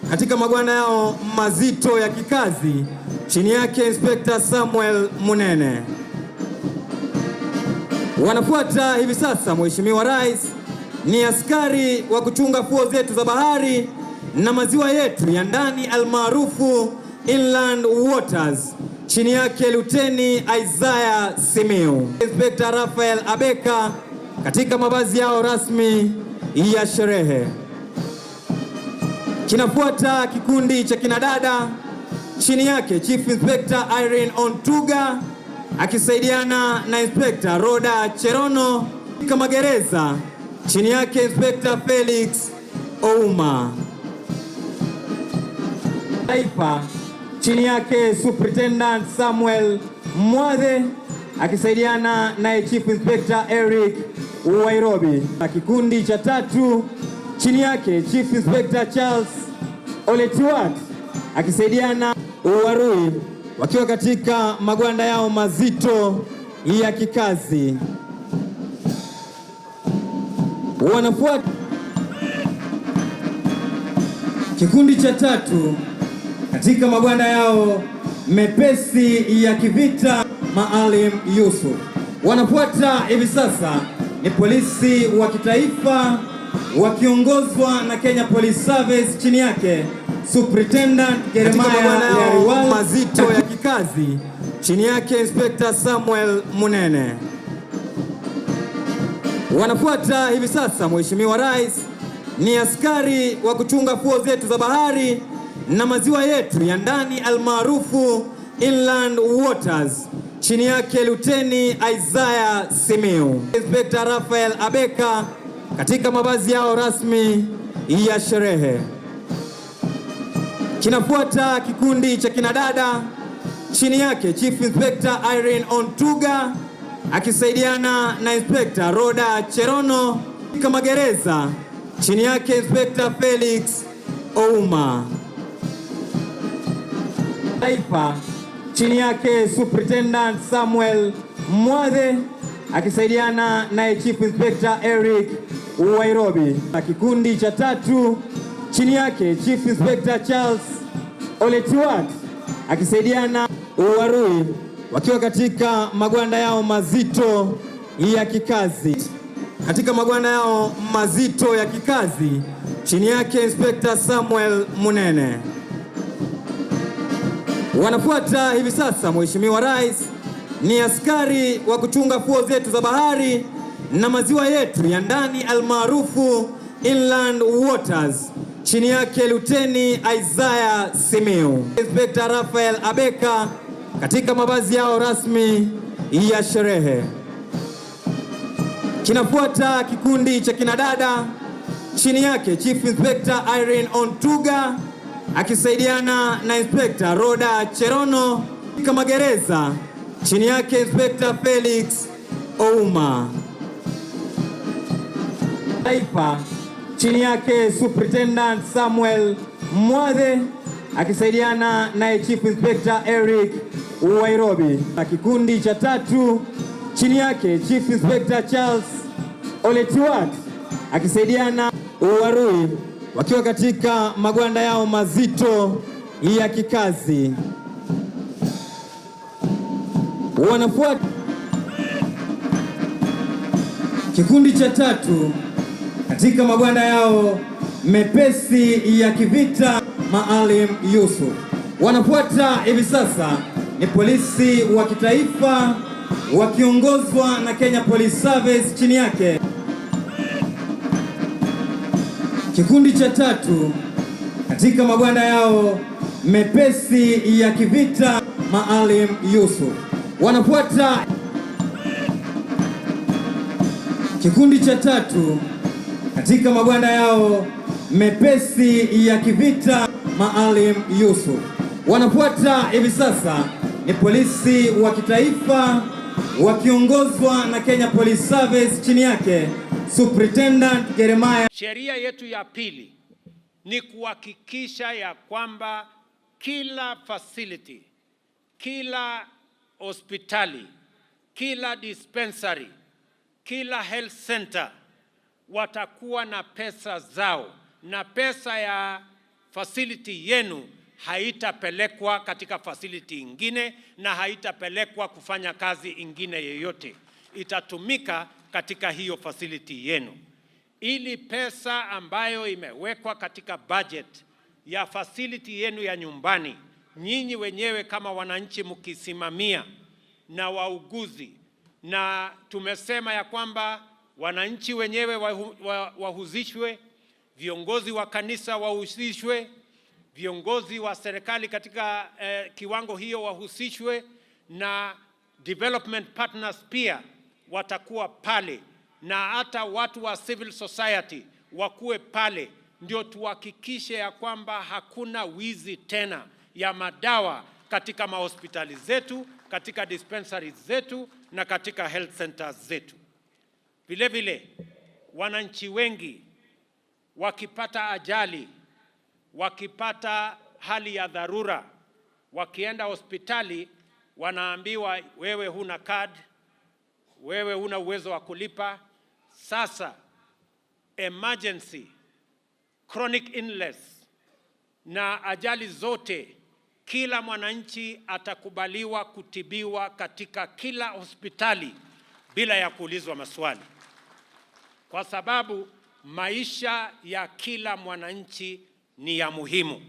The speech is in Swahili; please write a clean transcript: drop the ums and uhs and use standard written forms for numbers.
katika magwanda yao mazito ya kikazi, chini yake Inspector Samuel Munene. Wanafuata hivi sasa, Mheshimiwa Rais, ni askari wa kuchunga fuo zetu za bahari na maziwa yetu ya ndani almaarufu Inland Waters, chini yake Luteni Isaiah Simiu. Inspector Rafael Abeka katika mavazi yao rasmi ya sherehe. Kinafuata kikundi cha kinadada, chini yake Chief Inspector Irene Ontuga akisaidiana na Inspector Roda Cherono. Katika magereza, chini yake Inspector Felix Ouma. Taifa, chini yake Superintendent Samuel Mwathe akisaidiana na Chief Inspector Eric Wairobi. Kikundi cha tatu, chini yake Chief Inspector Charles Oletiwat akisaidiana Uwarui, wakiwa katika magwanda yao mazito ya kikazi. Wanafuata kikundi cha tatu katika magwanda yao mepesi ya kivita, Maalim Yusuf. Wanafuata hivi sasa ni polisi wa kitaifa wakiongozwa na Kenya Police Service, chini yake Superintendent Jeremiah mazito ya kikazi, chini yake Inspector Samuel Munene. Wanafuata hivi sasa, Mheshimiwa Rais, ni askari wa kuchunga fuo zetu za bahari na maziwa yetu ya ndani almaarufu Inland Waters, chini yake Luteni Isaiah Simiu. Inspector Rafael Abeka katika mavazi yao rasmi ya sherehe. Kinafuata kikundi cha kinadada, chini yake Chief Inspector Irene Ontuga akisaidiana na Inspector Roda Cherono. Katika magereza, chini yake Inspector Felix Ouma. Taifa, chini yake Superintendent Samuel Mwathe akisaidiana na Chief Inspector Eric Wairobi. Kikundi cha tatu, chini yake Chief Inspector Charles Oletiwat akisaidiana Uwarui, wakiwa katika magwanda yao mazito ya kikazi. Katika magwanda yao mazito ya kikazi, chini yake Inspector Samuel Munene. Wanafuata hivi sasa, Mheshimiwa Rais, ni askari wa kuchunga fuo zetu za bahari na maziwa yetu ya ndani almaarufu Inland Waters, chini yake Luteni Isaiah Simiu. Inspector Rafael Abeka katika mavazi yao rasmi ya sherehe. Kinafuata kikundi cha kinadada, chini yake Chief Inspector Irene Ontuga akisaidiana na Inspector Roda Cherono. Katika magereza, chini yake Inspector Felix Ouma. Taifa, chini yake Superintendent Samuel Mwathe akisaidiana na Chief Inspector Eric Wairobi. Kikundi cha tatu, chini yake Chief Inspector Charles Oletiwat akisaidiana Uwarui, wakiwa katika magwanda yao mazito ya kikazi. Wanafuata kikundi cha tatu katika magwanda yao mepesi ya kivita, Maalim Yusuf. Wanafuata hivi sasa ni polisi wa kitaifa wakiongozwa na Kenya Police Service, chini yake kikundi cha tatu katika magwanda yao mepesi ya kivita, Maalim Yusuf. Wanafuata kikundi cha tatu katika magwanda yao mepesi ya kivita, Maalim Yusuf. Wanafuata hivi sasa ni polisi wa kitaifa wakiongozwa na Kenya Police Service, chini yake Superintendent Jeremiah. Sheria yetu ya pili ni kuhakikisha ya kwamba kila facility, kila hospitali, kila dispensary, kila health center watakuwa na pesa zao, na pesa ya facility yenu haitapelekwa katika facility ingine na haitapelekwa kufanya kazi ingine yoyote. Itatumika katika hiyo facility yenu. Ili pesa ambayo imewekwa katika budget ya facility yenu ya nyumbani, nyinyi wenyewe kama wananchi mkisimamia na wauguzi, na tumesema ya kwamba wananchi wenyewe wahusishwe, viongozi wa kanisa wahusishwe, viongozi wa serikali katika kiwango hiyo wahusishwe, na development partners pia watakuwa pale, na hata watu wa civil society wakuwe pale, ndio tuhakikishe ya kwamba hakuna wizi tena ya madawa katika mahospitali zetu, katika dispensaries zetu na katika health centers zetu. Vile vile, wananchi wengi wakipata ajali, wakipata hali ya dharura, wakienda hospitali wanaambiwa wewe huna card, wewe huna uwezo wa kulipa. Sasa emergency, chronic illness na ajali zote, kila mwananchi atakubaliwa kutibiwa katika kila hospitali bila ya kuulizwa maswali, kwa sababu maisha ya kila mwananchi ni ya muhimu.